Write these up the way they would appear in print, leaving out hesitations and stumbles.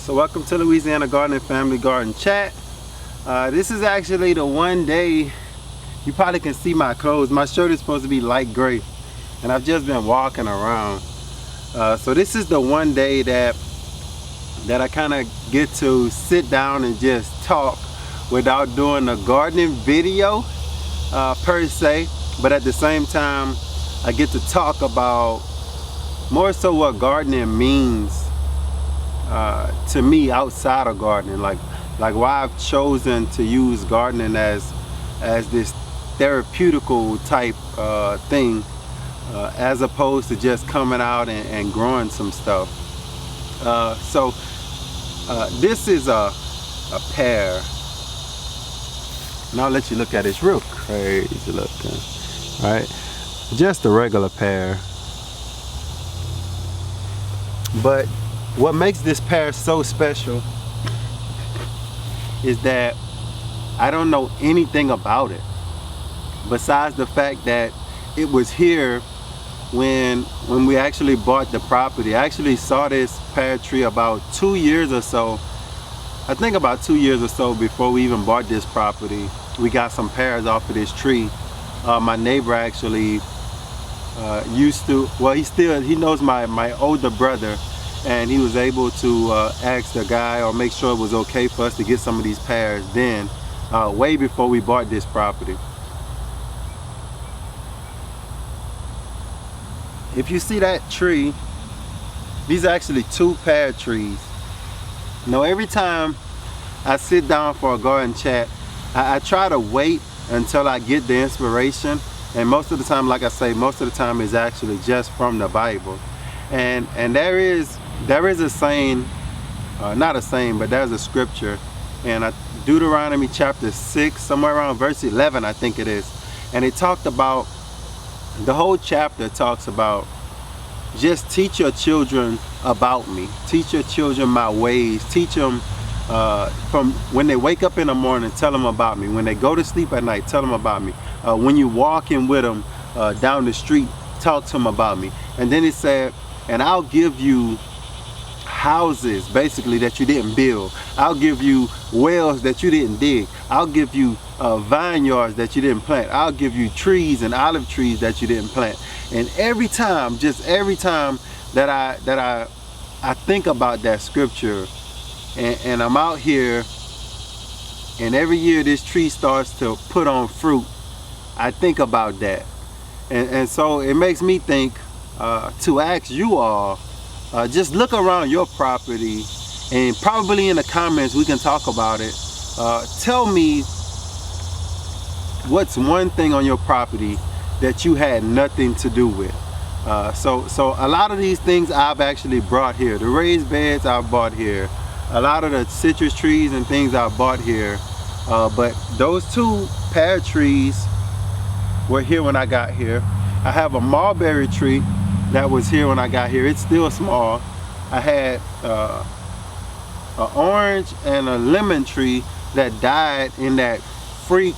So welcome to Louisiana Garden and Family Garden Chat. This is actually the one day you probably can see my clothes. My shirt is supposed to be light gray and I've just been walking around. So this is the one day that I kind of get to sit down and just talk without doing a gardening video per se, but at the same time I get to talk about more so what gardening means to me outside of gardening, like why I've chosen to use gardening as this therapeutical type thing, as opposed to just coming out and growing some stuff. So this is a pear. Now I'll let you look at it. It's real crazy looking, right? Just a regular pear. But what makes this pear so special is that I don't know anything about it besides the fact that it was here when we actually bought the property. I actually saw this pear tree about 2 years or so. I think about 2 years or so before we even bought this property. We got some pears off of this tree. My neighbor actually used to, well, he knows my older brother, and he was able to ask the guy or make sure it was okay for us to get some of these pears then, way before we bought this property. If you see that tree, these are actually 2 pear trees. Now every time I sit down for a garden chat, I try to wait until I get the inspiration, and most of the time, like I say, most of the time is actually just from the Bible. And there is a saying, not a saying, but there's a scripture in Deuteronomy chapter 6, somewhere around verse 11 I think it is, and it talked about, the whole chapter talks about just teach your children about me, teach your children my ways, teach them from when they wake up in the morning, tell them about me. When they go to sleep at night, tell them about me. When you're walking with them down the street, talk to them about me. And then it said, and I'll give you houses basically that you didn't build. I'll give you wells that you didn't dig. I'll give you vineyards that you didn't plant. I'll give you trees and olive trees that you didn't plant. And every time, just every time that I think about that scripture, and I'm out here, and every year this tree starts to put on fruit, I think about that. And so it makes me think to ask you all, just look around your property, and probably in the comments we can talk about it. Tell me what's one thing on your property that you had nothing to do with. So a lot of these things I've actually brought here. The raised beds I've bought here. A lot of the citrus trees and things I bought here. But those 2 pear trees were here when I got here. I have a mulberry tree that was here when I got here. It's still small. I had an orange and a lemon tree that died in that freak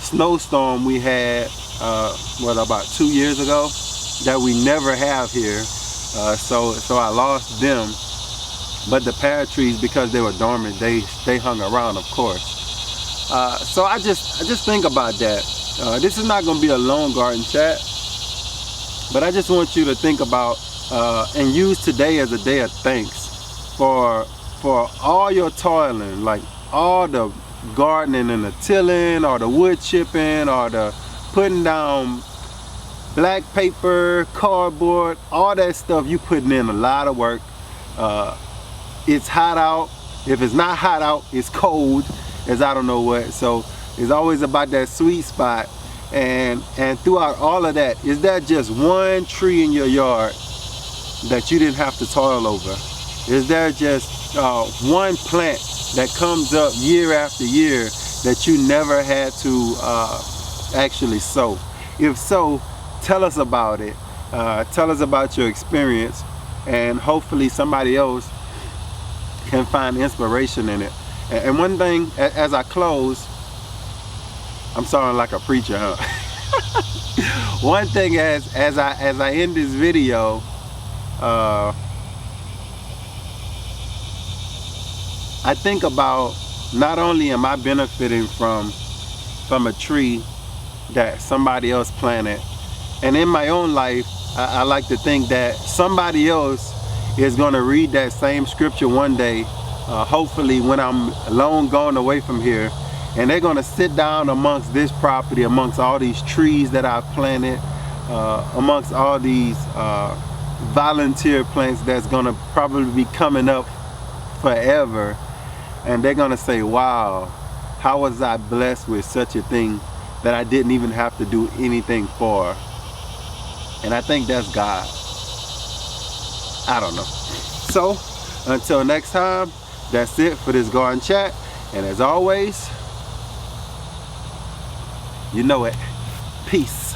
snowstorm we had what, about 2 years ago, that we never have here. So I lost them. But the pear trees, because they were dormant, they hung around, of course. So I just think about that. This is not going to be a long garden chat, but I just want you to think about and use today as a day of thanks for all your toiling, like all the gardening and the tilling, or the wood chipping, or the putting down black paper, cardboard, all that stuff. You putting in a lot of work. It's hot out. If it's not hot out, it's cold, as I don't know what. So it's always about that sweet spot. And throughout all of that, is there just one tree in your yard that you didn't have to toil over? Is there just one plant that comes up year after year that you never had to actually sow? If so, tell us about it. Tell us about your experience, and hopefully somebody else can find inspiration in it. And one thing, as I close, I'm sounding like a preacher, huh? One thing, as I end this video, I think about, not only am I benefiting from a tree that somebody else planted, and in my own life, I like to think that somebody else is going to read that same scripture one day, hopefully when I'm long gone away from here, and they're going to sit down amongst this property, amongst all these trees that I've planted, amongst all these volunteer plants that's going to probably be coming up forever, and they're going to say, wow, how was I blessed with such a thing that I didn't even have to do anything for? And I think that's God. I don't know. So until next time, that's it for this garden chat, and as always, you know it, peace.